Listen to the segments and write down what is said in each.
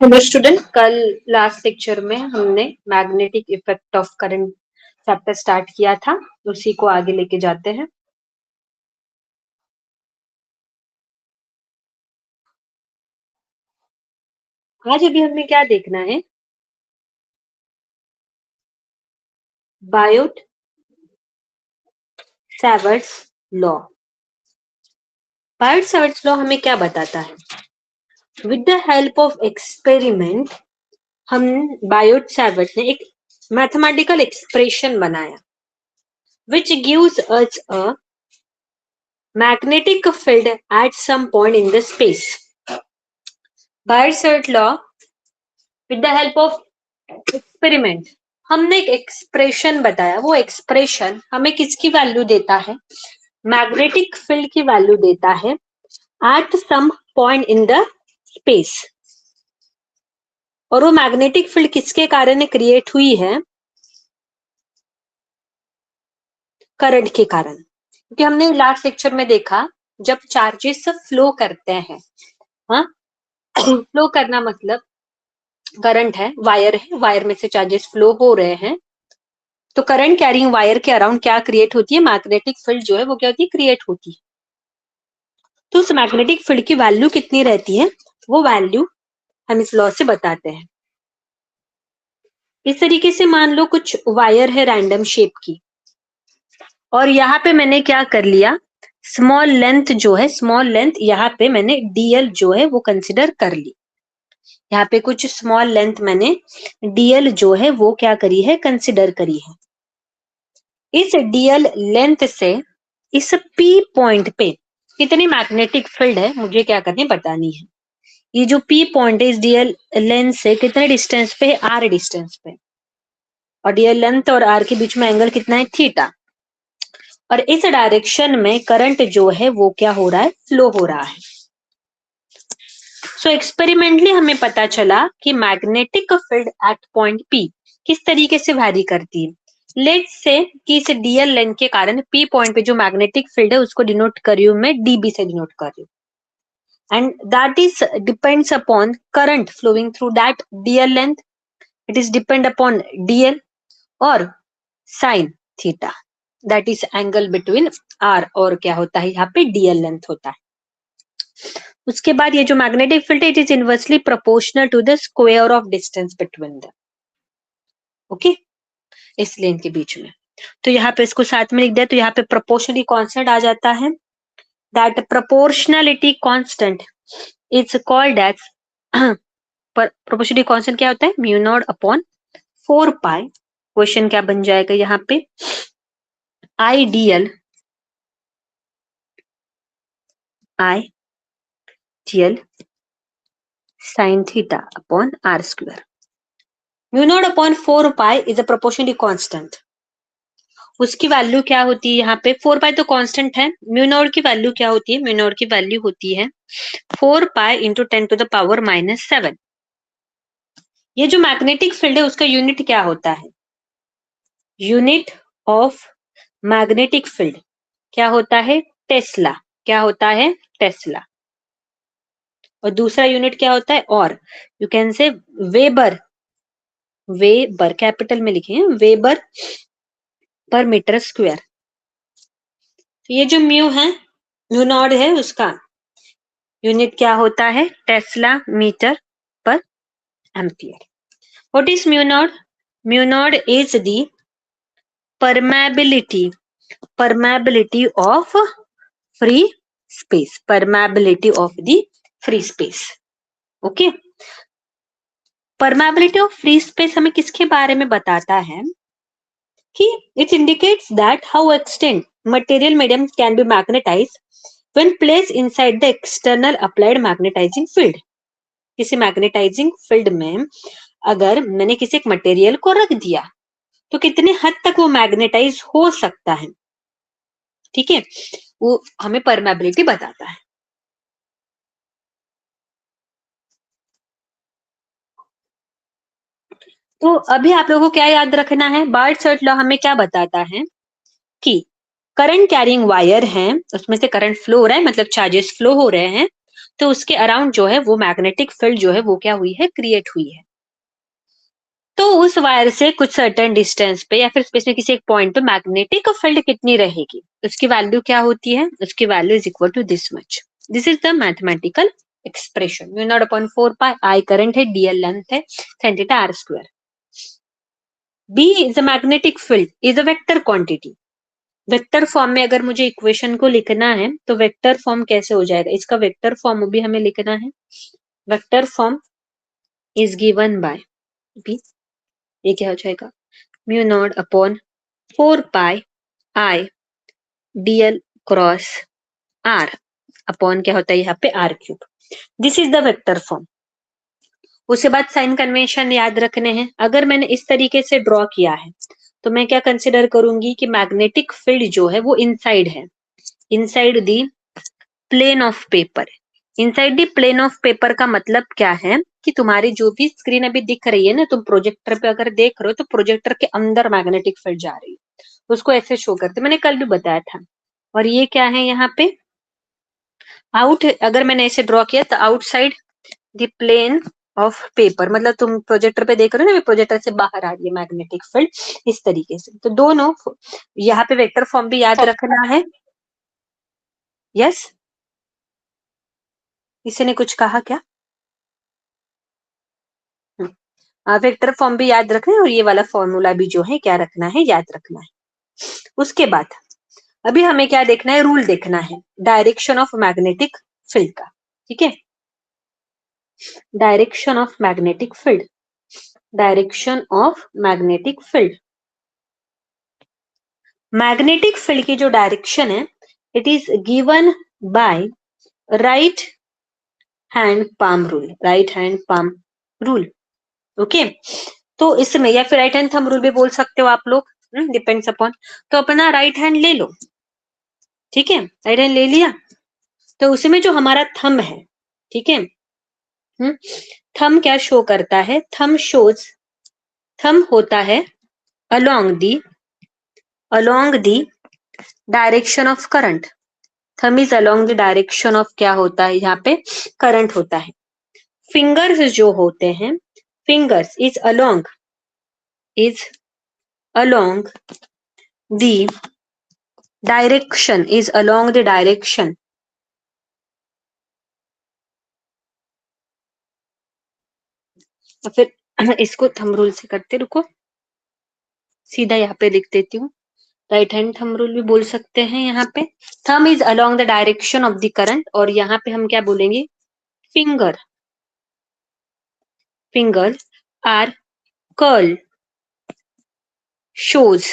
Hello student, कल last lecture में हमने magnetic effect of current chapter start किया था, उसी को आगे लेके जाते हैं। आज अभी हमें क्या देखना है? Biot Savart's law. Biot Savart's law हमें क्या बताता है? With the help of experiment हम बायोट सैवर्ट ने एक मैथमेटिकल एक्सप्रेशन बनाया which gives us a magnetic field at some point in the space. Biot-Savart law with the help of experiment हमने एक एक्सप्रेशन बताया। वो एक्सप्रेशन हमें किसकी वैल्यू देता है? मैग्नेटिक फील्ड की वैल्यू देता है at some point in the space. और वो मैग्नेटिक फील्ड किसके कारण क्रिएट हुई है? करंट के कारण। क्योंकि हमने लास्ट लेक्चर में देखा जब चार्जेस फ्लो करते हैं, हाँ फ्लो करना मतलब करंट है, वायर में से चार्जेस फ्लो हो रहे हैं, तो करंट कैरिंग वायर के अराउंड क्या क्रिएट होती है? मैग्नेटिक फील्ड जो है वो क्या होती है? क्रिएट होती है। तो उस मैग्नेटिक फील्ड की वैल्यू कितनी रहती है? वो वैल्यू हम इस लॉ से बताते हैं। इस तरीके से मान लो कुछ वायर है रैंडम शेप की, और यहाँ पे मैंने क्या कर लिया, स्मॉल लेंथ जो है, स्मॉल लेंथ यहाँ पे मैंने डीएल जो है वो कंसिडर कर ली। यहाँ पे कुछ स्मॉल लेंथ मैंने डीएल जो है वो क्या करी है? कंसिडर करी है। इस डीएल लेंथ से इस पी पॉइंट पे कितनी मैग्नेटिक फील्ड है मुझे क्या करनी बतानी है। ये जो पी पॉइंट है इस डीएल लेंथ से कितने डिस्टेंस पे है? आर डिस्टेंस पे। और डीएल लेंथ और आर के बीच में एंगल कितना है? थीटा। और इस डायरेक्शन में करंट जो है वो क्या हो रहा है? फ्लो हो रहा है। सो एक्सपेरिमेंटली हमें पता चला कि magnetic field at point P किस तरीके से वैरी करती है। लेट्स से कि इस डीएल लेंथ के कारण पी पॉइंट पे जो मैग्नेटिक फील्ड है उसको डिनोट कर रही हूं मैं डीबी से डिनोट कर रही हूँ, and that is depends upon current flowing through that dl length. It is depend upon dl or sin theta, that is angle between r और क्या होता है यहाँ पे? dl length होता है। उसके बाद ये जो मैग्नेटिक फील्ड है it is inversely proportional to the square of distance between the, okay, इस लेंथ के बीच में। तो यहाँ पे इसको साथ में लिख दिया, तो यहाँ पे प्रोपोर्शनली कांस्टेंट आ जाता है। That proportionality constant is called as proportionality constant क्या होता है? Mu naught upon 4 pi. Question क्या बन जाएगा यहाँ पे? I dl sine theta upon r square. Mu naught upon 4 pi is a proportionality constant. उसकी वैल्यू क्या होती है यहाँ पे? 4 पाई तो कांस्टेंट है। म्यू नॉट की वैल्यू क्या होती है? म्यू नॉट की वैल्यू होती है 4 pi into 10 to the power -7। ये जो मैग्नेटिक फील्ड है उसका यूनिट क्या होता है? यूनिट ऑफ मैग्नेटिक फील्ड क्या होता है? टेस्ला। क्या होता है? टेस्ला। और दूसरा यूनिट क्या होता है? और you can say weber. Weber capital में लिखे हैं, वेबर पर मीटर स्क्वायर। तो ये जो म्यू है, म्यू नॉट है, उसका यूनिट क्या होता है? टेस्ला मीटर पर ampere. What is mu naught? Mu naught is the permeability of free space, permeability of the free space, okay. permeability of free space हमें किसके बारे में बताता है? कि it indicates that how extent material medium can be magnetized when placed inside the external applied magnetizing field. किसी magnetising field में अगर मैंने किसी एक मटेरियल को रख दिया तो कितने हद तक वो मैग्नेटाइज हो सकता है, ठीक है, वो हमें परमेबिलिटी बताता है। तो अभी आप लोगों को क्या याद रखना है? बायोट-सैवर्ट लॉ हमें क्या बताता है कि करंट कैरिंग वायर है, उसमें से करंट फ्लो हो रहा है, मतलब चार्जेस फ्लो हो रहे हैं, तो उसके अराउंड जो है वो मैग्नेटिक फील्ड जो है वो क्या हुई है, क्रिएट हुई है। तो उस वायर से कुछ सर्टेन डिस्टेंस पे या फिर स्पेस में किसी एक पॉइंट पे मैग्नेटिक फील्ड कितनी रहेगी, उसकी वैल्यू क्या होती है, उसकी value is equal to this much. This is the mathematical expression. Mu naught upon 4 pi, I current है, डीएल लेंथ है, sin theta r square. B is a magnetic field is a vector quantity. Vector form में अगर मुझे equation को लिखना है तो vector form कैसे हो जाएगा, इसका वेक्टर फॉर्म भी हमें लिखना है। Vector form is given by b, ये क्या हो जाएगा, mu naught upon 4 pi I dl cross r upon क्या होता है यहाँ पे r cube. This is the vector form. उसके बाद साइन कन्वेंशन याद रखने हैं। अगर मैंने इस तरीके से ड्रॉ किया है तो मैं क्या कंसिडर करूंगी कि मैग्नेटिक फील्ड जो है वो इनसाइड है, inside the plane of paper. Inside the plane of paper का मतलब क्या है कि तुम्हारी जो भी स्क्रीन अभी दिख रही है ना, तुम प्रोजेक्टर पे अगर देख रहे हो तो प्रोजेक्टर के अंदर मैग्नेटिक फील्ड जा रही है, उसको ऐसे शो करते, मैंने कल भी बताया था। और ये क्या है यहाँ पे आउट, अगर मैंने ऐसे ड्रॉ किया तो outside the plane of paper, मतलब तुम प्रोजेक्टर पे देख रहे हो ना, प्रोजेक्टर से बाहर आ रही है मैग्नेटिक फील्ड इस तरीके से। तो दोनों यहाँ पे वेक्टर फॉर्म भी याद रखना है। यस, किसी ने कुछ कहा क्या? वेक्टर फॉर्म भी याद रखना है और ये वाला फॉर्मूला भी जो है क्या रखना है, याद रखना है। उसके बाद अभी हमें क्या देखना है, रूल देखना है डायरेक्शन ऑफ मैग्नेटिक फील्ड का। ठीक है, direction of magnetic field, direction of magnetic field. Magnetic field की जो डायरेक्शन है it is given bye right hand palm rule, right hand palm rule. Okay, तो इसमें या फिर राइट हैंड थंब रूल भी बोल सकते हो आप लोग, डिपेंड्स अपॉन। तो अपना राइट हैंड ले लो, ठीक है, राइट हैंड ले लिया। तो उसमें जो हमारा थंब है, ठीक है, थंब क्या शो करता है, थंब शोज, थंब होता है along the direction of current. Thumb is along the direction of क्या होता है यहाँ पे, करंट होता है। फिंगर्स जो होते हैं, fingers is along the direction, is along the direction फिर इसको थंब रूल से करते, रुको सीधा यहाँ पे लिख देती हूँ। राइट हैंड थंब रूल भी बोल सकते हैं यहाँ पे। Thumb is along the direction of the current, और यहाँ पे हम क्या बोलेंगे, finger, finger are curl shows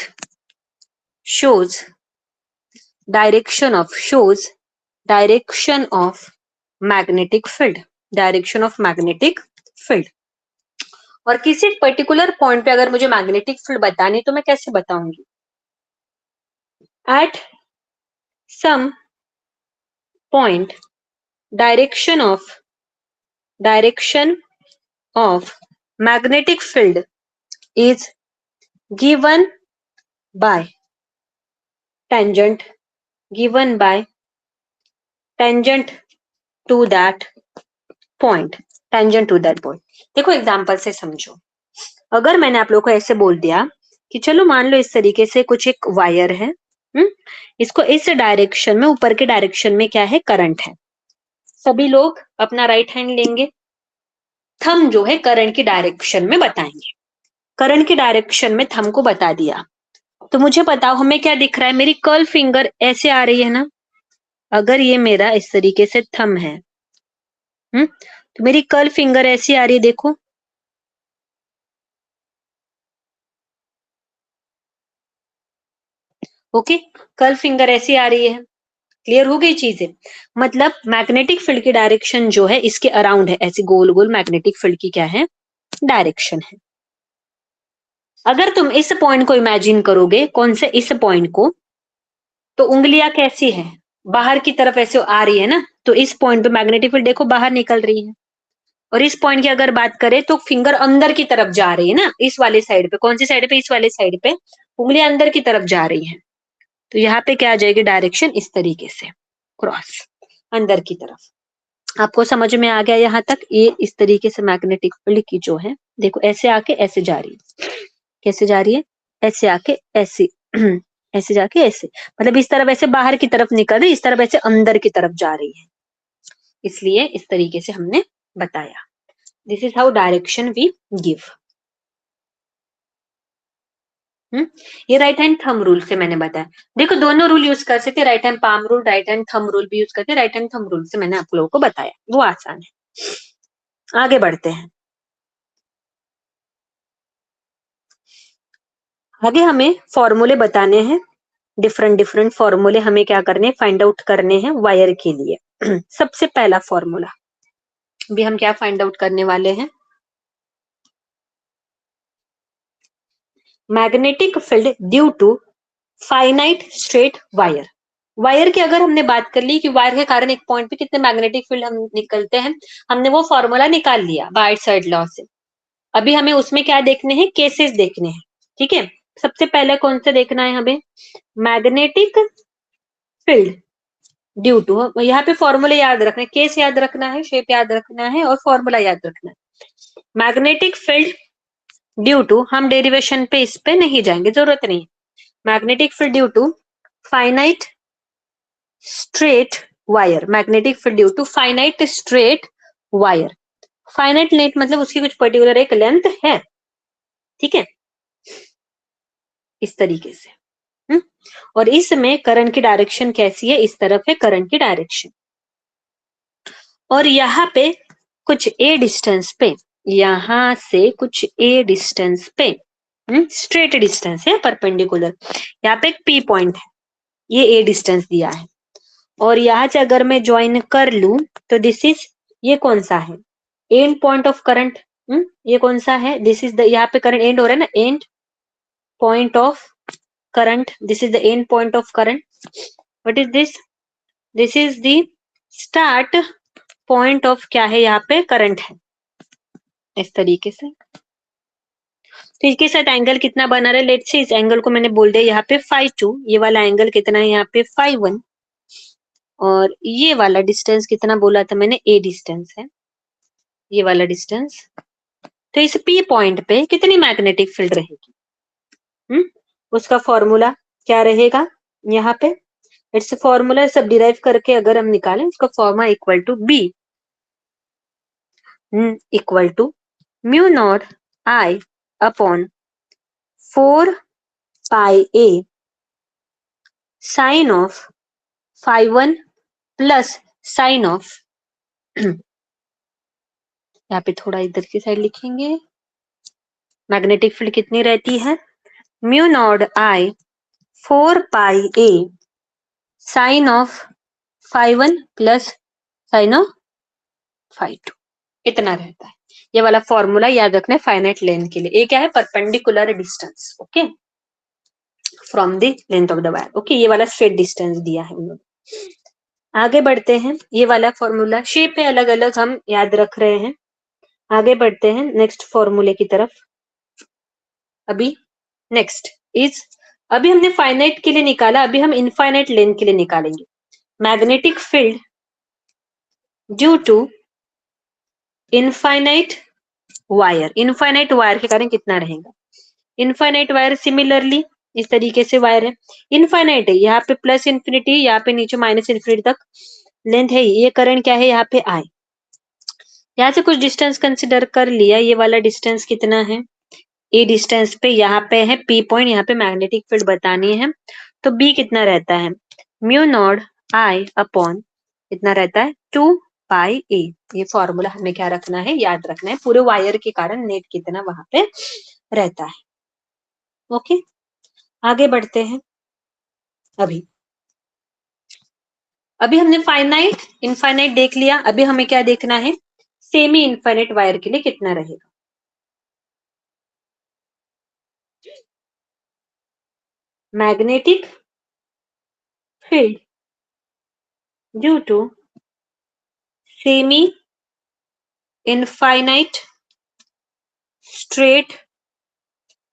direction of magnetic field, direction of magnetic field. और किसी पर्टिकुलर पॉइंट पे अगर मुझे मैग्नेटिक फील्ड बतानी तो मैं कैसे बताऊंगी, at some point direction of magnetic field is given by tangent to that point, tangent to that point. देखो एग्जांपल से समझो, अगर मैंने आप लोग को ऐसे बोल दिया कि चलो मान लो इस तरीके से कुछ एक वायर है, इसको इस डायरेक्शन में, ऊपर के डायरेक्शन में क्या है, करंट है। सभी लोग अपना राइट हैंड लेंगे, थंब जो है करंट की डायरेक्शन में बताएंगे। करंट की डायरेक्शन में थंब को बता दिया, तो मुझे बताओ हमें क्या दिख रहा है, मेरी कर्ल फिंगर ऐसे आ रही है ना, अगर ये मेरा इस तरीके से थंब है, तो मेरी कर्ल फिंगर ऐसी आ रही है, देखो। ओके, कर्ल फिंगर ऐसी आ रही है, क्लियर हो गई चीजें। मतलब मैग्नेटिक फील्ड की डायरेक्शन जो है इसके अराउंड है, ऐसी गोल गोल मैग्नेटिक फील्ड की क्या है, डायरेक्शन है। अगर तुम इस पॉइंट को इमेजिन करोगे, कौन से इस पॉइंट को, तो उंगलियां कैसी है, बाहर की तरफ ऐसे आ रही है ना, तो इस पॉइंट पे मैग्नेटिक फील्ड देखो बाहर निकल रही है। और इस पॉइंट की अगर बात करें तो फिंगर अंदर की तरफ जा रही है ना, इस वाले साइड पे, कौन सी साइड पे, इस वाले साइड पे उंगलियां अंदर की तरफ जा रही है। तो यहाँ पे क्या आ जाएगी डायरेक्शन, इस तरीके से क्रॉस, अंदर की तरफ। आपको समझ में आ गया यहाँ तक? ये इस तरीके से मैग्नेटिक फील्ड की जो है, देखो ऐसे आके ऐसे जा रही है, कैसे जा रही है, ऐसे आके ऐसे ऐसे जाके ऐसे, मतलब इस तरफ ऐसे बाहर की तरफ निकल रही, इस तरफ ऐसे अंदर की तरफ जा रही है, इसलिए इस तरीके से हमने बताया। This is how direction we give. ये राइट हैंड थंब रूल से मैंने बताया। देखो दोनों रूल यूज कर सकते, right hand palm rule, right hand thumb rule भी यूज करते, राइट हैंड थंब रूल से मैंने आप लोगों को बताया, वो आसान है। आगे बढ़ते हैं। आगे हमें फॉर्मूले बताने हैं, डिफरेंट डिफरेंट फॉर्मूले हमें क्या करने, फाइंड आउट करने हैं वायर के लिए। सबसे पहला फॉर्मूला भी हम क्या फाइंड आउट करने वाले हैं, magnetic field due to finite straight wire. Wire की अगर हमने बात कर ली कि वायर के कारण एक पॉइंट पे कितने मैग्नेटिक फील्ड हम निकलते हैं, हमने वो फॉर्मूला निकाल लिया बाइट साइड लॉ से। अभी हमें उसमें क्या देखने हैं, केसेस देखने हैं, ठीक है। सबसे पहले कौन सा देखना है हमें, मैग्नेटिक फील्ड ड्यू टू, यहाँ पे फॉर्मूला याद रखना है, केस याद रखना है, शेप याद रखना है और फॉर्मूला याद रखना है। मैग्नेटिक फील्ड ड्यू टू, हम डेरिवेशन पे इस पे नहीं जाएंगे, जरूरत नहीं। Magnetic field due to finite straight wire, magnetic field due to finite straight wire. Finite length मतलब उसकी कुछ पर्टिकुलर एक लेंथ है, ठीक है, इस तरीके से। और इसमें करंट की डायरेक्शन कैसी है, इस तरफ है करंट की डायरेक्शन, और यहाँ पे कुछ ए डिस्टेंस पे, यहां से कुछ ए डिस्टेंस पे, स्ट्रेट डिस्टेंस है परपेंडिकुलर, यहाँ पे एक पी पॉइंट है, ये ए डिस्टेंस दिया है, और यहाँ से अगर मैं ज्वाइन कर लूं तो दिस इज, ये कौन सा है, एंड पॉइंट ऑफ करंट। ये कौन सा है, दिस इज द, यहाँ पे करंट एंड हो रहा है ना, and point of current, this is the end point of current. What is this, this is the start point of क्या है, यहाँ पे करंट है, इस तरीके से। तो इसके साथ एंगल कितना बना रहा है, लेट्स से इस एंगल को मैंने बोल दिया यहाँ पे φ2, ये वाला एंगल कितना है यहाँ पे φ1, और ये वाला डिस्टेंस कितना बोला था मैंने, ए डिस्टेंस है, ये वाला डिस्टेंस। तो इस पी पॉइंट पे कितनी मैग्नेटिक फील्ड रहेगी, उसका फॉर्मूला क्या रहेगा यहाँ पे, इट्स फॉर्मूला सब डिराइव करके अगर हम निकालें, इसका formula equal to B equal to mu naught I upon 4 pi A sine of φ1 plus sine of, यहाँ पे थोड़ा इधर की साइड लिखेंगे, मैग्नेटिक फील्ड कितनी रहती है, mu naught I 4 pi A sine of φ1 plus sine of φ2, इतना रहता है। ये वाला फॉर्मूला याद रखना है फाइनाइट लेंथ के लिए। ये क्या है, perpendicular distance, okay, from the length of the wire, okay, ये वाला स्ट्रेट डिस्टेंस दिया है उन्होंने। आगे बढ़ते हैं, ये वाला फॉर्मूला शेप है अलग अलग, हम याद रख रहे हैं। आगे बढ़ते हैं नेक्स्ट फॉर्मूले की तरफ। अभी नेक्स्ट इज, अभी हमने फाइनाइट के लिए निकाला, अभी हम इनफाइनाइट लेंथ के लिए निकालेंगे। Magnetic field due to infinite wire, infinite wire के कारण कितना रहेगा, इनफाइनाइट वायर सिमिलरली इस तरीके से वायर है, इनफाइनाइट है, यहाँ पे प्लस इंफिनिटी, यहाँ पे नीचे माइनस इंफिनिटी तक लेंथ है, ये करंट क्या है यहाँ पे आई, यहाँ से कुछ डिस्टेंस कंसिडर कर लिया, ये वाला डिस्टेंस कितना है, ए डिस्टेंस पे यहाँ पे है पी पॉइंट, यहाँ पे मैग्नेटिक फील्ड बतानी है, तो बी कितना रहता है, म्यू नॉट आई अपॉन कितना रहता है 2 पाई ए। ये फॉर्मूला हमें क्या रखना है, याद रखना है, पूरे वायर के कारण नेट कितना वहां पे रहता है, ओके। आगे बढ़ते हैं। अभी अभी हमने फाइनाइट इनफाइनाइट देख लिया, अभी हमें क्या देखना है, सेमी इनफाइनाइट वायर के लिए कितना रहेगा। Magnetic field due to semi infinite straight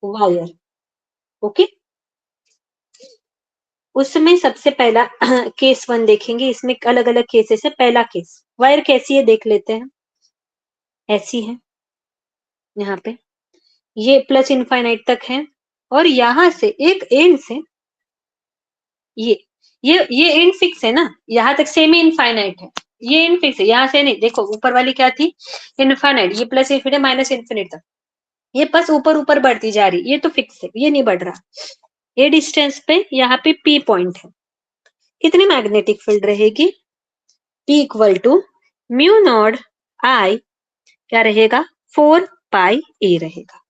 wire, okay. उसमें सबसे पहला केस 1 देखेंगे, इसमें अलग अलग केसेस है। पहला केस, वायर कैसी है देख लेते हैं। ऐसी है, यहाँ पे ये प्लस इनफाइनाइट तक है, और यहां से एक एंड से ये ये एंड फिक्स है ना, यहाँ तक सेमी इनफाइनाइट है, ये एंड फिक्स है, यहाँ से नहीं। देखो ऊपर वाली क्या थी, इनफाइनाइट, ये प्लस इनफिनिट माइनस इनफिनिट तक, ये बस ऊपर ऊपर बढ़ती जा रही, ये तो फिक्स है, ये नहीं बढ़ रहा। ए डिस्टेंस पे यहाँ पे पी पॉइंट है, कितनी मैग्नेटिक फील्ड रहेगी, P equal to mu naught I, क्या रहेगा, 4 पाई ए रहेगा।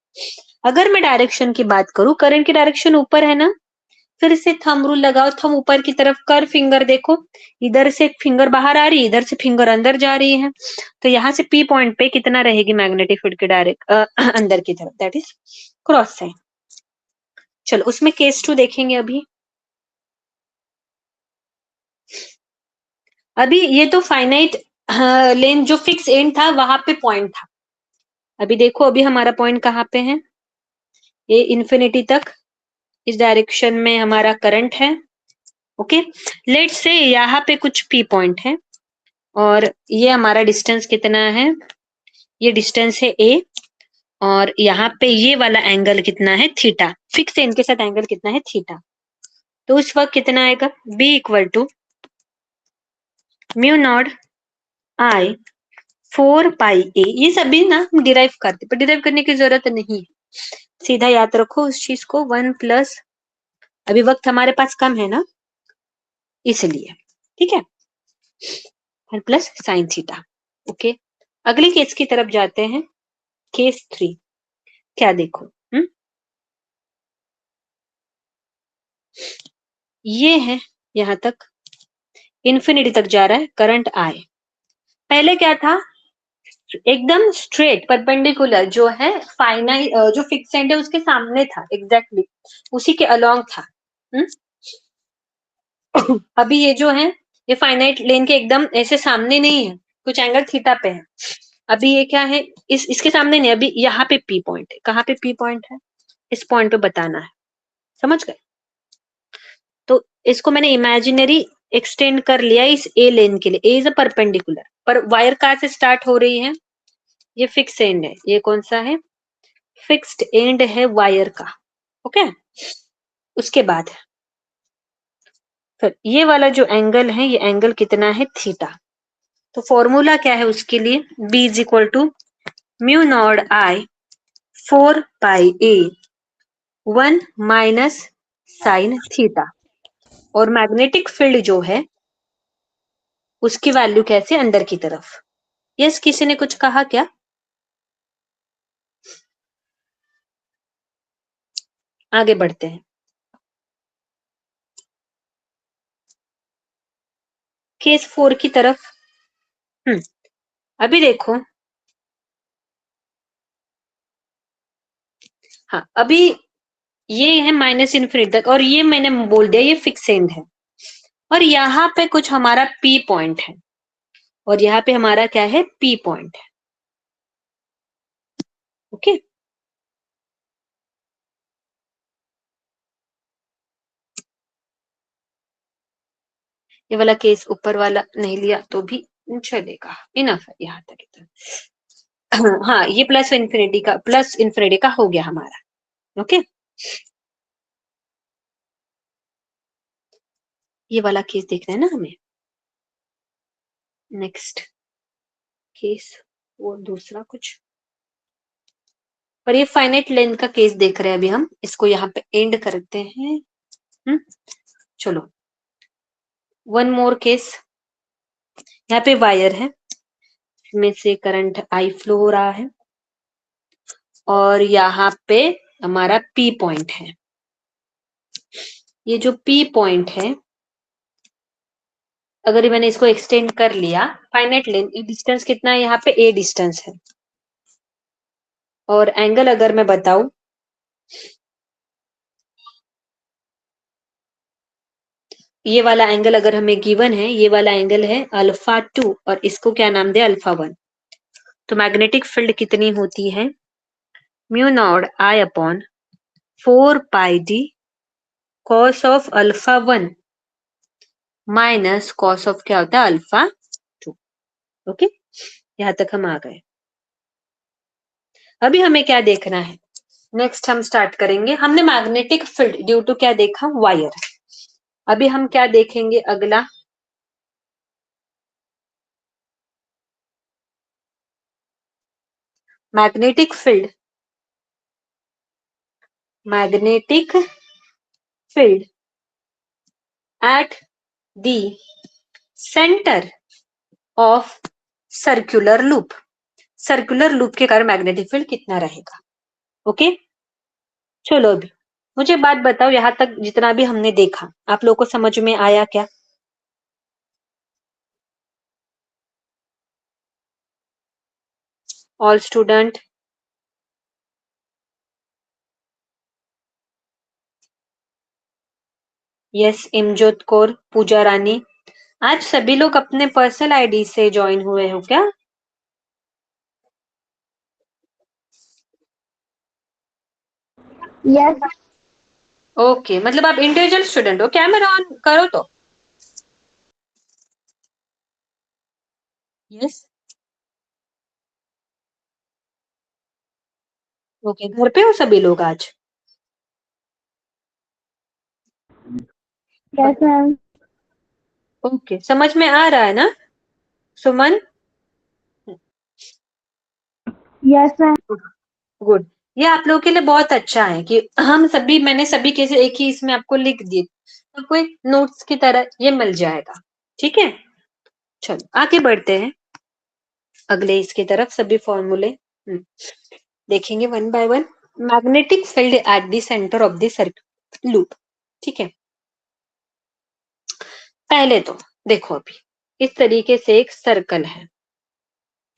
अगर मैं डायरेक्शन की बात करूं, करंट की डायरेक्शन ऊपर है ना, फिर से थंब रूल लगाओ, थंब ऊपर की तरफ कर, फिंगर देखो, इधर से फिंगर बाहर आ रही है, इधर से फिंगर अंदर जा रही है, तो यहाँ से पी पॉइंट पे कितना रहेगी मैग्नेटिक फील्ड के डायरेक्ट अंदर की तरफ, दैट इज क्रॉस साइन। चलो उसमें केस 2 देखेंगे अभी। अभी ये तो फाइनाइट लेंथ जो फिक्स एंड था वहां पे पॉइंट था। अभी देखो अभी हमारा पॉइंट कहाँ पे है, ये इन्फिनिटी तक, इस डायरेक्शन में हमारा करंट है। ओके, लेट से यहाँ पे कुछ पी पॉइंट है, और ये हमारा डिस्टेंस कितना है, ये डिस्टेंस है ए, और यहाँ पे ये वाला एंगल कितना है, थीटा, फिक्स एंड के साथ एंगल कितना है, थीटा। तो उस वक्त कितना आएगा, B equal to mu naught I 4 pi A. ये सभी ना हम डिराइव करते, पर डिराइव करने की जरूरत नहीं है, सीधा याद रखो उस चीज को, 1 प्लस, अभी वक्त हमारे पास कम है ना इसलिए, ठीक है, 1 प्लस साइन थीटा। ओके, अगले केस की तरफ जाते हैं, केस 3। क्या देखो, ये है, यहां तक इन्फिनिटी तक जा रहा है करंट आई। पहले क्या था, एकदम स्ट्रेट परपेंडिकुलर जो है, फाइनाइट जो फिक्स एंड है उसके सामने था, एग्जैक्टली उसी के अलोंग था। हुँ? अभी ये जो है, ये फाइनाइट लेन के एकदम ऐसे सामने नहीं है, कुछ एंगल थीटा पे है। अभी ये क्या है, इसके सामने नहीं, अभी यहाँ पे पी पॉइंट है। कहाँ पे पी पॉइंट है, इस पॉइंट पे बताना है, समझ गए। तो इसको मैंने इमेजिनरी एक्सटेंड कर लिया इस ए लेन के लिए, ए इज अ परपेंडिकुलर, पर वायर कहाँ से स्टार्ट हो रही है, ये फिक्स एंड है, ये कौन सा है, फिक्स्ड एंड है वायर का। ओके, उसके बाद फिर ये वाला जो एंगल है, ये एंगल कितना है, थीटा। तो फॉर्मूला क्या है उसके लिए, b is equal to mu naught I 4 pi a 1 - sine theta, और मैग्नेटिक फील्ड जो है उसकी वैल्यू कैसे, अंदर की तरफ। यस, किसी ने कुछ कहा क्या, आगे बढ़ते हैं, केस 4 की तरफ। अभी देखो, हाँ अभी ये है माइनस इन्फिनिटी तक, और ये मैंने बोल दिया ये फिक्स एंड है, और यहाँ पे कुछ हमारा पी पॉइंट है, और यहाँ पे हमारा क्या है, पी पॉइंट है। ओके, ये वाला केस ऊपर वाला नहीं लिया तो भी चलेगा, इनफ है यहाँ तक इतना। हाँ, ये प्लस इन्फिनिटी का हो गया हमारा। ओके, ये वाला केस देखना है ना हमें, नेक्स्ट केस, वो दूसरा कुछ, पर ये फाइनाइट लेंथ का केस देख रहे हैं अभी हम, इसको यहाँ पे एंड करते हैं। चलो, वन मोर केस, यहाँ पे वायर है, में से करंट आई फ्लो हो रहा है, और यहाँ पे हमारा पी पॉइंट है। ये जो पी पॉइंट है, अगर मैंने इसको एक्सटेंड कर लिया, फाइनाइट लेंथ, डिस्टेंस कितना है, यहाँ पे ए डिस्टेंस है, और एंगल अगर मैं बताऊं, ये वाला एंगल अगर हमें गिवन है, ये वाला एंगल है अल्फा 2, और इसको क्या नाम दे, अल्फा 1। तो मैग्नेटिक फील्ड कितनी होती है, mu naught I upon 4 pi D cos of alpha 1 minus cos of क्या होता है, अल्फा 2। ओके, यहां तक हम आ गए। अभी हमें क्या देखना है, नेक्स्ट हम स्टार्ट करेंगे। हमने मैग्नेटिक फील्ड ड्यू टू क्या देखा, वायर। अभी हम क्या देखेंगे अगला, magnetic field, magnetic field at the centre of circular loop. Circular loop के कारण मैग्नेटिक फील्ड कितना रहेगा। ओके, चलो अभी मुझे बात बताओ, यहां तक जितना भी हमने देखा आप लोगों को समझ में आया क्या? ऑल स्टूडेंट, यस, इमजोत कौर, पूजा रानी। आज सभी लोग अपने पर्सनल आईडी से ज्वाइन हुए हो क्या? यस ओके, मतलब आप इंडिविजुअल स्टूडेंट हो। कैमरा ऑन करो तो। यस, ओके, घर पे हो सभी लोग आज? यस मैम ओके, समझ में आ रहा है ना सुमन? Yes ma'am good. ये आप लोगों के लिए बहुत अच्छा है कि हम सभी, मैंने सभी कैसे एक ही इसमें आपको लिख दिए, तो कोई नोट्स की तरह ये मिल जाएगा। ठीक है, चलो आगे बढ़ते हैं अगले इसकी तरफ। सभी फॉर्मूले देखेंगे one by one. Magnetic field at the centre of the circuit loop. ठीक है, पहले तो देखो, अभी इस तरीके से एक सर्कल है।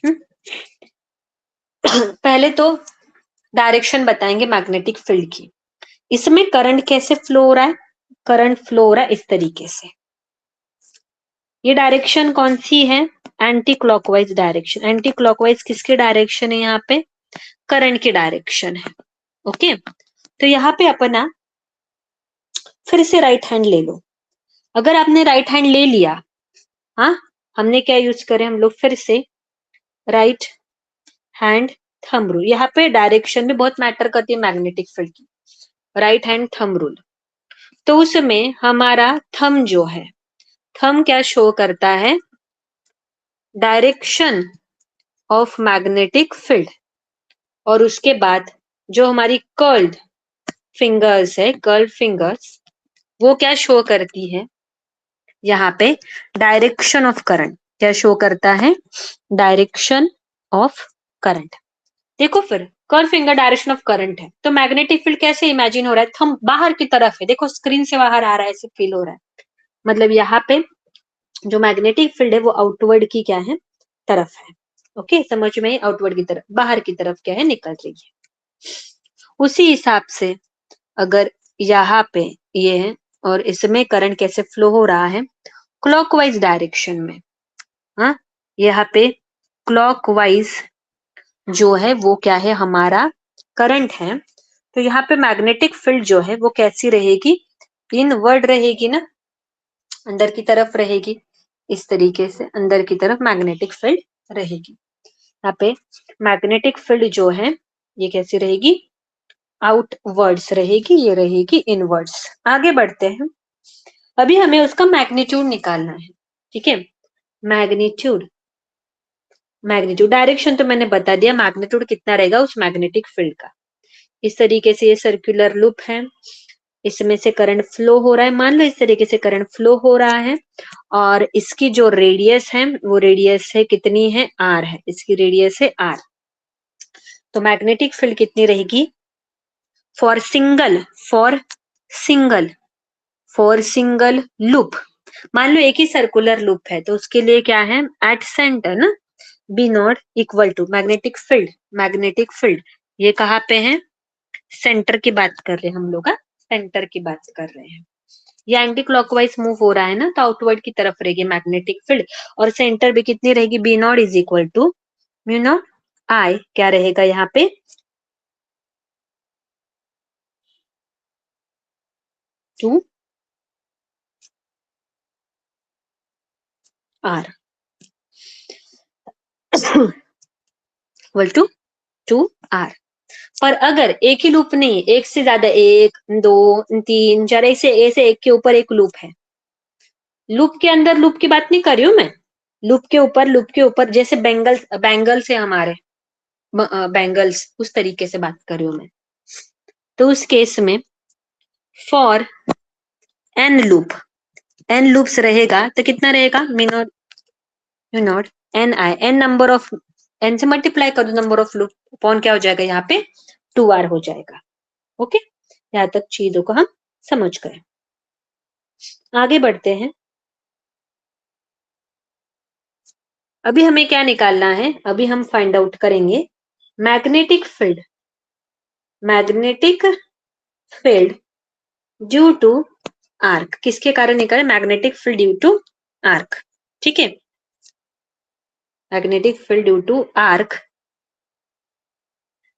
हम्म, पहले तो डायरेक्शन बताएंगे मैग्नेटिक फील्ड की। इसमें करंट कैसे फ्लो हो रहा है, करंट फ्लो हो रहा है इस तरीके से। ये डायरेक्शन कौन सी है, anti clockwise direction. Anti clockwise किसकी डायरेक्शन है, यहाँ पे करंट की डायरेक्शन है। ओके, तो यहाँ पे अपना फिर से राइट हैंड ले लो। अगर आपने राइट हैंड ले लिया, हाँ, हमने क्या यूज करें हम लोग, फिर से राइट हैंड थंब रूल। यहाँ पे डायरेक्शन भी बहुत मैटर करती है मैग्नेटिक फील्ड की। राइट हैंड थंब रूल, तो उसमें हमारा थंब जो है, थंब क्या शो करता है, डायरेक्शन ऑफ मैग्नेटिक फील्ड। और उसके बाद जो हमारी कर्ल्ड फिंगर्स है, कर्ल्ड फिंगर्स, वो क्या शो करती है, यहाँ पे डायरेक्शन ऑफ करंट। क्या शो करता है, डायरेक्शन ऑफ करंट। देखो फिर curve finger direction of current है, तो मैग्नेटिक फील्ड कैसे इमेजिन हो रहा है, थंब बाहर की तरफ है, देखो स्क्रीन से बाहर आ रहा है, ऐसे फील हो रहा है। मतलब यहाँ पे जो मैग्नेटिक फील्ड है वो आउटवर्ड की क्या है, तरफ है। ओके, समझ में, आउटवर्ड की तरफ, बाहर की तरफ क्या है, निकल रही है। उसी हिसाब से अगर यहाँ पे ये है और इसमें करंट कैसे फ्लो हो रहा है, क्लॉकवाइज डायरेक्शन में। हाँ, यहाँ पे क्लॉकवाइज जो है वो क्या है, हमारा करंट है। तो यहाँ पे मैग्नेटिक फील्ड जो है वो कैसी रहेगी, इनवर्ड रहेगी ना, अंदर की तरफ रहेगी। इस तरीके से अंदर की तरफ मैग्नेटिक फील्ड रहेगी। यहाँ पे मैग्नेटिक फील्ड जो है ये कैसी रहेगी, आउटवर्ड्स रहेगी, ये रहेगी इनवर्ड्स। आगे बढ़ते हैं, अभी हमें उसका मैग्नीट्यूड निकालना है। ठीक है, मैग्नीट्यूड, मैग्नीट्यूड डायरेक्शन तो मैंने बता दिया, मैग्नीट्यूड कितना रहेगा उस मैग्नेटिक फील्ड का। इस तरीके से ये सर्कुलर लूप है, इसमें से करंट फ्लो हो रहा है, मान लो इस तरीके से करंट फ्लो हो रहा है, और इसकी जो रेडियस है वो रेडियस है कितनी है, आर है, इसकी रेडियस है आर। तो मैग्नेटिक फील्ड कितनी रहेगी, for single, for single, for single loop, मान लो एक ही सर्कुलर लूप है, तो उसके लिए क्या है, एट सेंटर ना, b naught equal to magnetic field. Magnetic field ये कहाँ पे है, सेंटर की बात कर रहे हैं हम लोग, सेंटर की बात कर रहे हैं। ये एंटी क्लॉकवाइज मूव हो रहा है ना, तो आउटवर्ड की तरफ रहेगी मैग्नेटिक फील्ड। और सेंटर भी कितनी रहेगी, B naught is equal to mu naught I, क्या रहेगा यहाँ पे, to are. Equal to 2r। पर अगर एक ही लूप नहीं, एक से ज्यादा, 1 2 3 4 ऐसे एक के ऊपर एक लूप है, लूप के अंदर लूप की बात नहीं कर रही हूं मैं, लूप के ऊपर जैसे बैंगल्स है हमारे, बैंगल्स, उस तरीके से बात कर रही हूं मैं। तो उस केस में फॉर एन लूप्स रहेगा तो कितना रहेगा, mu naught n I, n number of, n से मल्टीप्लाई कर दो नंबर ऑफ लूप, अपॉन क्या हो जाएगा यहाँ पे 2r हो जाएगा। ओके, यहां तक चीजों को हम समझ गए। आगे बढ़ते हैं। अभी हमें क्या निकालना है, अभी हम फाइंड आउट करेंगे magnetic field due to arc. किसके कारण निकाले, magnetic field due to arc. ठीक है, magnetic field due to arc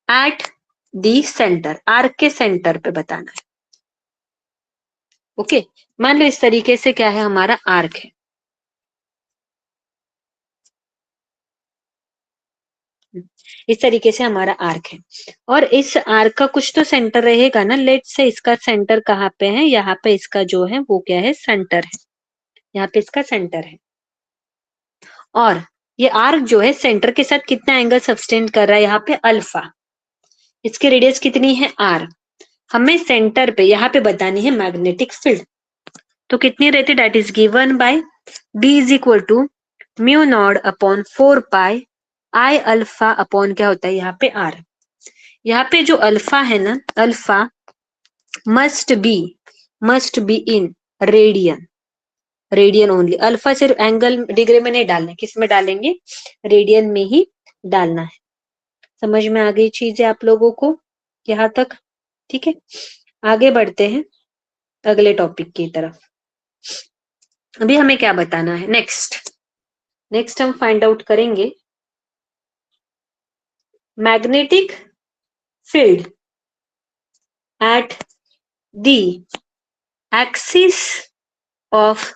at the centre, arc के सेंटर पे बताना है। ओके, मान लो इस तरीके से क्या है, हमारा आर्क है, इस तरीके से हमारा आर्क है, और इस आर्क का कुछ तो सेंटर रहेगा ना। लेट से इसका सेंटर कहाँ पे है, यहाँ पे इसका जो है वो क्या है, सेंटर है, यहाँ पे इसका सेंटर है। और ये आर्क जो है सेंटर के साथ कितना एंगल सब्सटेंड कर रहा है, यहाँ पे अल्फा। इसकी रेडियस कितनी है, आर। हमें सेंटर पे यहाँ पे बतानी है मैग्नेटिक फील्ड। तो कितनी रहती है, that is given by b is equal to mu naught upon 4 pi I alpha upon क्या होता है यहाँ पे आर। यहाँ पे जो अल्फा है ना, alpha must be in radian only. Alpha सिर्फ एंगल डिग्री में नहीं डालना, किस में डालेंगे, रेडियन में ही डालना है। समझ में आ गई चीजें आप लोगों को यहाँ तक। ठीक है, आगे बढ़ते हैं अगले टॉपिक की तरफ। अभी हमें क्या बताना है, नेक्स्ट हम फाइंड आउट करेंगे magnetic field at the axis of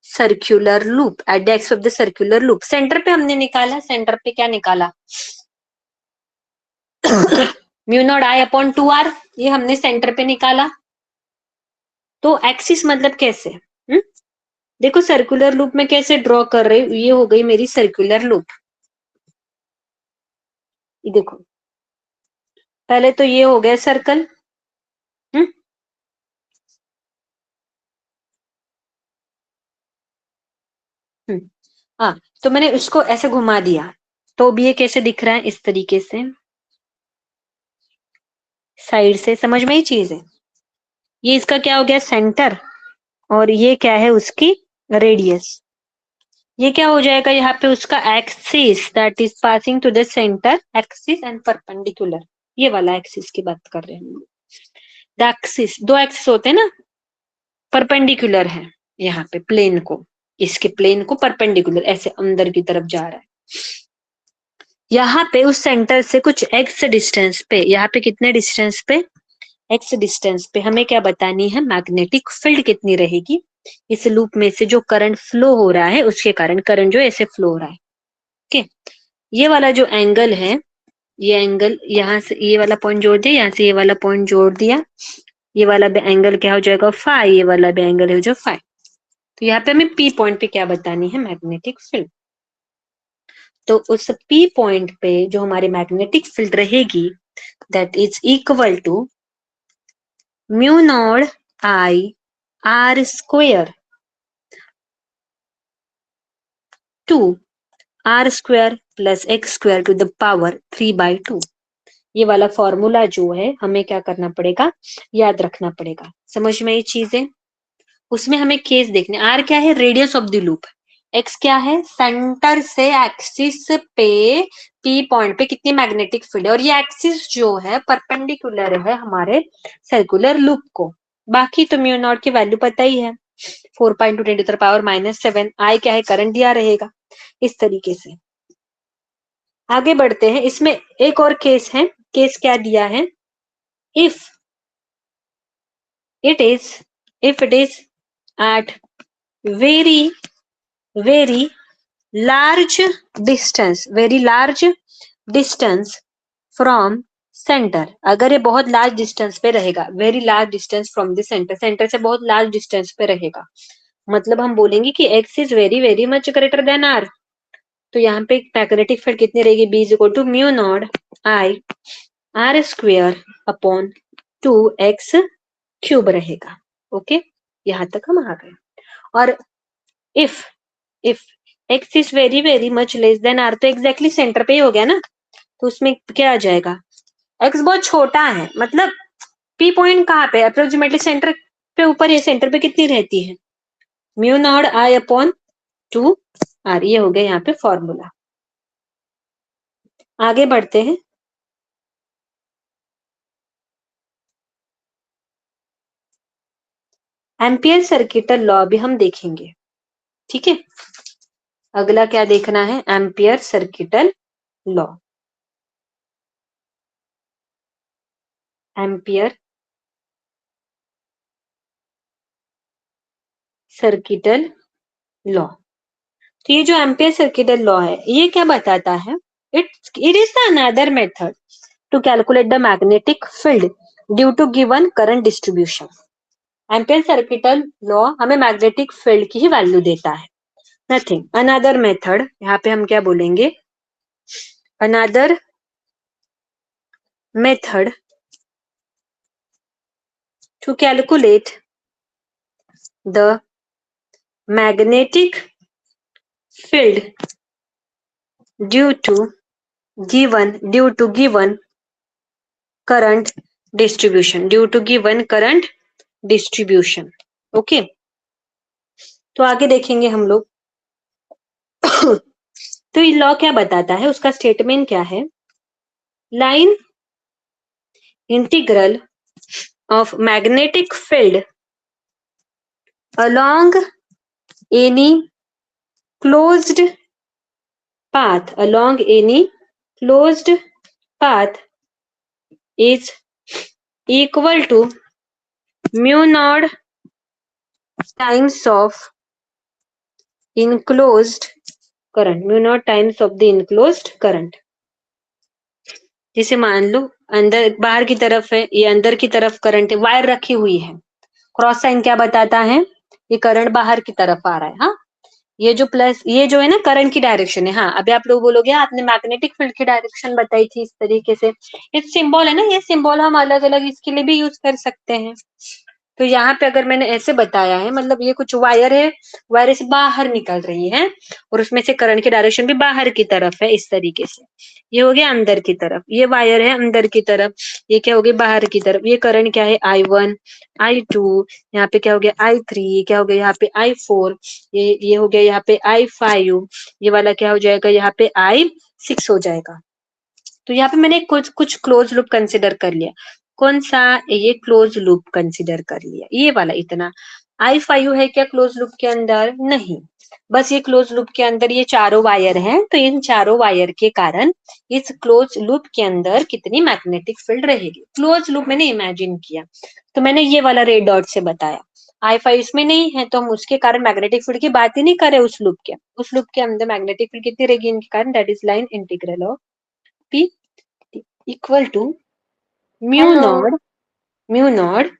circular loop, at the axis of the circular loop. Centre पे हमने निकाला, सेंटर पे क्या निकाला mu naught I upon 2r, ये हमने सेंटर पे निकाला। तो एक्सिस मतलब कैसे, देखो सर्कुलर लूप में कैसे ड्रॉ कर रही हूँ, ये हो गई मेरी सर्कुलर लूप। ये देखो, पहले तो ये हो गया सर्कल, हाँ, तो मैंने उसको ऐसे घुमा दिया, तो भी ये कैसे दिख रहा है, इस तरीके से साइड से। समझ में ही चीज है, ये इसका क्या हो गया, सेंटर, और ये क्या है उसकी रेडियस। ये क्या हो जाएगा यहाँ पे उसका axis, that is passing to the centre, axis and perpendicular, ये वाला एक्सिस की बात कर रहे हैं। द एक्सिस, दो एक्सिस होते हैं ना, परपेंडिकुलर है यहाँ पे प्लेन को, इसके प्लेन को परपेंडिकुलर ऐसे अंदर की तरफ जा रहा है। यहाँ पे उस सेंटर से कुछ एक्स डिस्टेंस पे, यहाँ पे कितने डिस्टेंस पे, एक्स डिस्टेंस पे हमें क्या बतानी है, मैग्नेटिक फील्ड कितनी रहेगी। इस लूप में से जो करंट फ्लो हो रहा है उसके कारण करंट जो ऐसे फ्लो हो रहा है। ओके, ये वाला जो एंगल है, ये एंगल यहाँ से ये वाला पॉइंट जोड़ दिया, यहाँ से ये वाला पॉइंट जोड़ दिया, ये वाला भी एंगल क्या हो जाएगा फाई, ये वाला भी एंगल हो जाएगा फाई। तो यहाँ पे हमें पी पॉइंट पे क्या बतानी है, मैग्नेटिक फील्ड। तो उस पी पॉइंट पे जो हमारी मैग्नेटिक फील्ड रहेगी, that is equal to mu naught I R square to R square plus x square to the power 3/2। ये वाला फॉर्मूला जो है हमें क्या करना पड़ेगा, याद रखना पड़ेगा। समझ में ये चीजें, उसमें हमें केस देखने, आर क्या है, radius of the loop, x क्या है, सेंटर से एक्सिस पे पी पॉइंट पे कितनी मैग्नेटिक फील्ड है, और ये एक्सिस जो है परपेंडिकुलर है हमारे सर्कुलर लूप को। बाकी तो म्यू नॉट की वैल्यू पता ही है, 4 × 10⁻⁷ आई क्या है, करंट दिया रहेगा। इस तरीके से आगे बढ़ते हैं। इसमें एक और केस है, केस क्या दिया है, if it is at very large distance, very large distance from centre, अगर ये बहुत लार्ज डिस्टेंस पे रहेगा, very large distance from the centre, centre से बहुत लार्ज डिस्टेंस पे रहेगा, मतलब हम बोलेंगे कि x is very very much greater than r, तो यहाँ पे मैग्नेटिक फील्ड कितनी रहेगी, b is equal to mu naught I R square upon 2x cube रहेगा। ओके, यहां तक हम आ गए। और if if x is very very much less than r, तो एग्जैक्टली सेंटर पे ही हो गया ना, तो उसमें क्या आ जाएगा, x बहुत छोटा है, मतलब p पॉइंट कहाँ पे, अप्रोक्सीमेटली सेंटर पे ऊपर, ये सेंटर पे कितनी रहती है, mu naught I upon 2r, ये हो गया यहाँ पे फॉर्मूला। आगे बढ़ते हैं। एम्पियर सर्किटल लॉ भी हम देखेंगे, ठीक है। अगला क्या देखना है, ampere circuital law. Ampere circuital law, तो ये जो एम्पियर सर्किटल लॉ है, ये क्या बताता है, it is the another method to calculate the magnetic field due to given current distribution. Ampere circuital law हमें मैग्नेटिक फील्ड की ही वैल्यू देता है, नथिंग अनदर मेथड, यहाँ पे हम क्या बोलेंगे, another method to calculate the magnetic field due to given current distribution okay, तो आगे देखेंगे हम लोग। तो ये लॉ क्या बताता है, उसका स्टेटमेंट क्या है, line integral of magnetic field along any closed path is equal to mu naught times of enclosed current। जैसे मान लो अंदर बाहर की तरफ है, ये अंदर की तरफ करंट है, वायर रखी हुई है, क्रॉस साइन क्या बताता है, ये करंट बाहर की तरफ आ रहा है, हाँ, ये जो प्लस, ये जो है ना करंट की डायरेक्शन है। हाँ, अभी आप लोग बोलोगे आपने मैग्नेटिक फील्ड की डायरेक्शन बताई थी इस तरीके से, ये सिंबल है ना, ये सिंबल हम अलग अलग इसके लिए भी यूज कर सकते हैं। तो यहाँ पे अगर मैंने ऐसे बताया है, मतलब ये कुछ वायर है, वायर से बाहर निकल रही है और उसमें से करंट की डायरेक्शन भी बाहर की तरफ है, इस तरीके से। ये हो गया अंदर की तरफ, ये वायर है अंदर की तरफ, ये क्या हो गया बाहर की तरफ, ये करंट क्या है I1 I2, यहाँ पे क्या हो गया I3, क्या हो गया यहाँ पे I4, ये हो गया यहाँ पे I5, ये वाला क्या हो जाएगा यहाँ पे I6 हो जाएगा। तो यहाँ पे मैंने कुछ क्लोज लूप कंसिडर कर लिया, कौन सा, ये क्लोज लूप कंसिडर कर लिया, ये वाला इतना। I5 है क्या क्लोज लूप के अंदर, नहीं, बस ये क्लोज लूप के अंदर ये चारों वायर हैं, तो इन चारों वायर के कारण इस क्लोज लूप के अंदर कितनी मैग्नेटिक फील्ड रहेगी, क्लोज लूप मैंने इमेजिन किया, तो मैंने ये वाला रेड डॉट से बताया। I5 इसमें नहीं है, तो हम उसके कारण मैग्नेटिक फील्ड की बात ही नहीं कर रहे, उस लूप के अंदर मैग्नेटिक फील्ड कितनी रहेगी इनके कारण, that is line integral of P equal to mu hello. Naught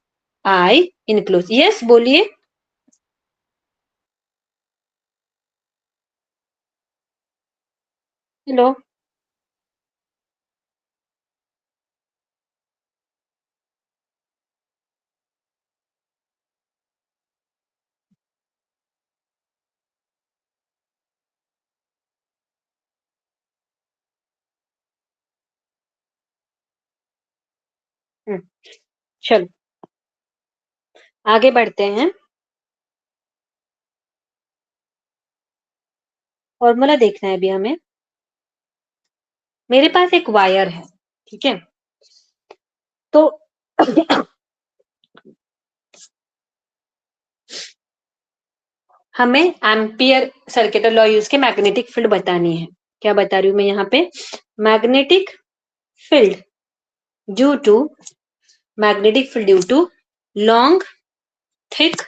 I enclose. Yes बोलिए। हेलो। चलो आगे बढ़ते हैं। फॉर्मूला देखना है अभी हमें। मेरे पास एक वायर है, ठीक है, तो हमें एम्पियर सर्किटल लॉ यूज के मैग्नेटिक फील्ड बतानी है। क्या बता रही हूं मैं यहाँ पे, magnetic field due to long thick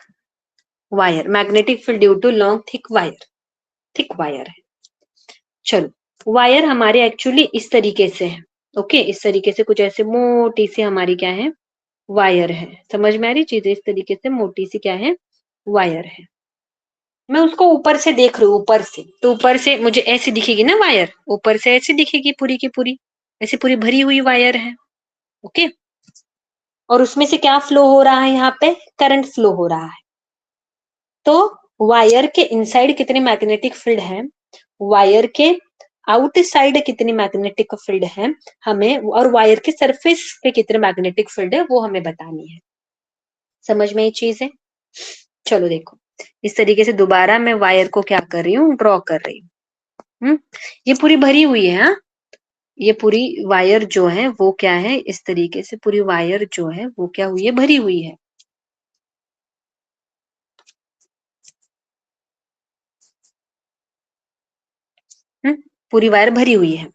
wire, magnetic field due to long thick wire है। चलो वायर हमारे एक्चुअली इस तरीके से है, ओके, इस तरीके से कुछ ऐसे मोटी सी हमारी क्या है, वायर है। समझ में आ रही चीजें, इस तरीके से मोटी सी क्या है, वायर है। मैं उसको ऊपर से देख रही हूँ, ऊपर से, तो ऊपर से मुझे ऐसी दिखेगी ना वायर, ऊपर से ऐसी दिखेगी पूरी की पूरी, ऐसी पूरी भरी हुई वायर है, ओके। और उसमें से क्या फ्लो हो रहा है, यहाँ पे करंट फ्लो हो रहा है। तो वायर के इनसाइड कितने मैग्नेटिक फील्ड है, वायर के आउटसाइड कितनी मैग्नेटिक फील्ड है हमें, और वायर के सरफेस पे कितने मैग्नेटिक फील्ड है वो हमें बतानी है। समझ में ये चीज है। चलो देखो, इस तरीके से दोबारा मैं वायर को क्या कर रही हूँ, ड्रॉ कर रही हूँ। ये पूरी भरी हुई है, हाँ, ये पूरी वायर जो है वो क्या है, इस तरीके से पूरी वायर जो है वो क्या हुई है, भरी हुई है। पूरी वायर भरी हुई है।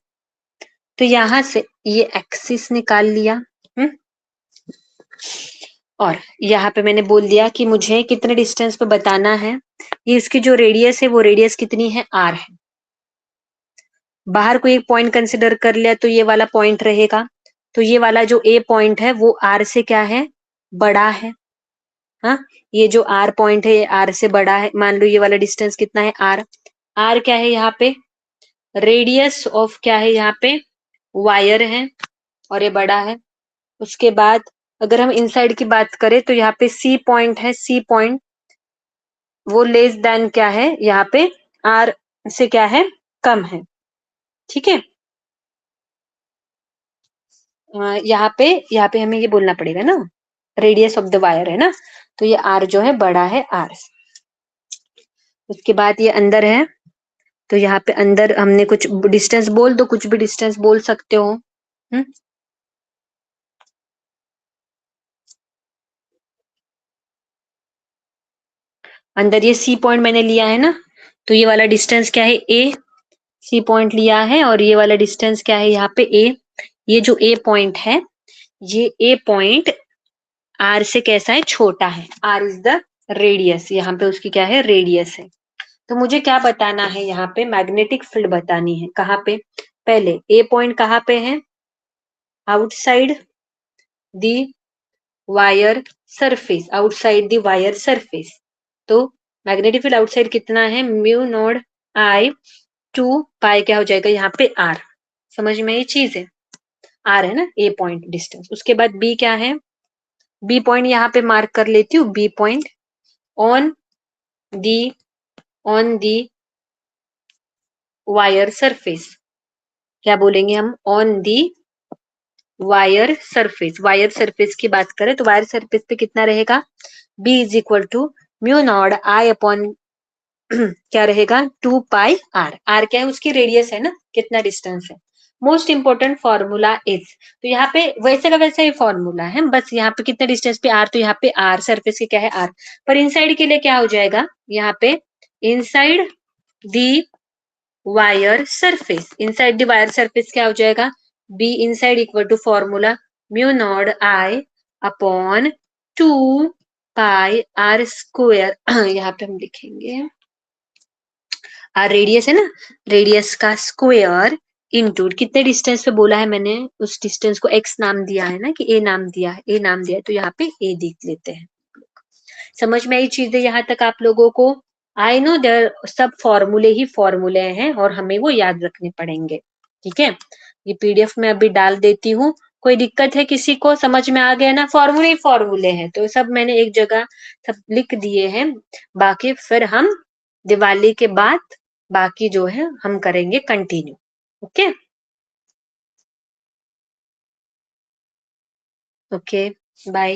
तो यहां से ये एक्सिस निकाल लिया, और यहाँ पे मैंने बोल दिया कि मुझे कितने डिस्टेंस पे बताना है। ये इसकी जो रेडियस है वो रेडियस कितनी है, आर है। बाहर को एक पॉइंट कंसिडर कर लिया तो ये वाला पॉइंट रहेगा। तो ये वाला जो ए पॉइंट है वो आर से क्या है, बड़ा है। हाँ, ये जो आर पॉइंट है ये आर से बड़ा है। मान लो ये वाला डिस्टेंस कितना है, आर। आर क्या है यहाँ पे, रेडियस ऑफ क्या है यहाँ पे, वायर है, और ये बड़ा है। उसके बाद अगर हम इनसाइड की बात करें तो यहाँ पे सी पॉइंट है, सी पॉइंट वो लेस देन क्या है यहाँ पे, आर से क्या है, कम है। ठीक है, यहाँ पे हमें ये बोलना पड़ेगा ना, रेडियस ऑफ द वायर है ना, तो ये आर जो है बड़ा है आर। उसके बाद ये अंदर है, तो यहाँ पे अंदर हमने कुछ डिस्टेंस बोल दो, कुछ भी डिस्टेंस बोल सकते हो। हम्म अंदर ये सी पॉइंट मैंने लिया है ना, तो ये वाला डिस्टेंस क्या है, ए। सी पॉइंट लिया है और ये वाला डिस्टेंस क्या है यहाँ पे, ए। ये जो ए पॉइंट है, ये ए पॉइंट आर से कैसा है, छोटा है। आर इज द रेडियस, यहाँ पे उसकी क्या है, रेडियस है। तो मुझे क्या बताना है, यहाँ पे मैग्नेटिक फील्ड बतानी है। कहाँ पे, पहले ए पॉइंट कहाँ पे है, outside the wire surface, outside the wire surface. तो मैग्नेटिक फील्ड आउटसाइड कितना है, म्यू नॉट आई 2 पाई क्या हो जाएगा यहाँ पे, आर। समझ में ये चीज है, आर है ना ए पॉइंट डिस्टेंस। उसके बाद बी क्या है, बी पॉइंट यहाँ पे मार्क कर लेती हूँ, B point on the on the wire surface. क्या बोलेंगे हम, on the wire surface. Wire surface की बात करें तो वायर सरफेस पे कितना रहेगा, B is equal to mu naught I upon क्या रहेगा, 2 पाई आर। आर क्या है, उसकी रेडियस है ना, कितना डिस्टेंस है। मोस्ट इंपोर्टेंट फॉर्मूला इज, तो यहाँ पे वैसे का वैसा ही फॉर्मूला है, बस यहाँ पे कितने डिस्टेंस पे आर, तो यहाँ पे आर सरफेस के क्या है, आर। पर इनसाइड के लिए क्या हो जाएगा, यहाँ पे inside the wire surface, inside the wire surface क्या हो जाएगा, B inside equal to formula mu naught I upon 2 pi R square. यहाँ पे हम लिखेंगे आर रेडियस है ना, रेडियस का स्क्वायर इनटू कितने डिस्टेंस पे बोला है मैंने, उस डिस्टेंस को एक्स नाम दिया है ना, कि ए नाम दिया है, ए नाम दिया है, तो यहाँ पे ए देख लेते हैं। समझ में आई चीजें यहाँ तक आप लोगों को, आई नो देयर सब फॉर्मूले ही फॉर्मूले हैं और हमें वो याद रखने पड़ेंगे। ठीक है, ये पीडीएफ में अभी डाल देती हूँ। कोई दिक्कत है किसी को, समझ में आ गया ना, फॉर्मूले ही फॉर्मूले हैं, तो सब मैंने एक जगह सब लिख दिए हैं। बाकी फिर हम दिवाली के बाद बाकी जो है हम करेंगे कंटिन्यू। Okay okay, bye.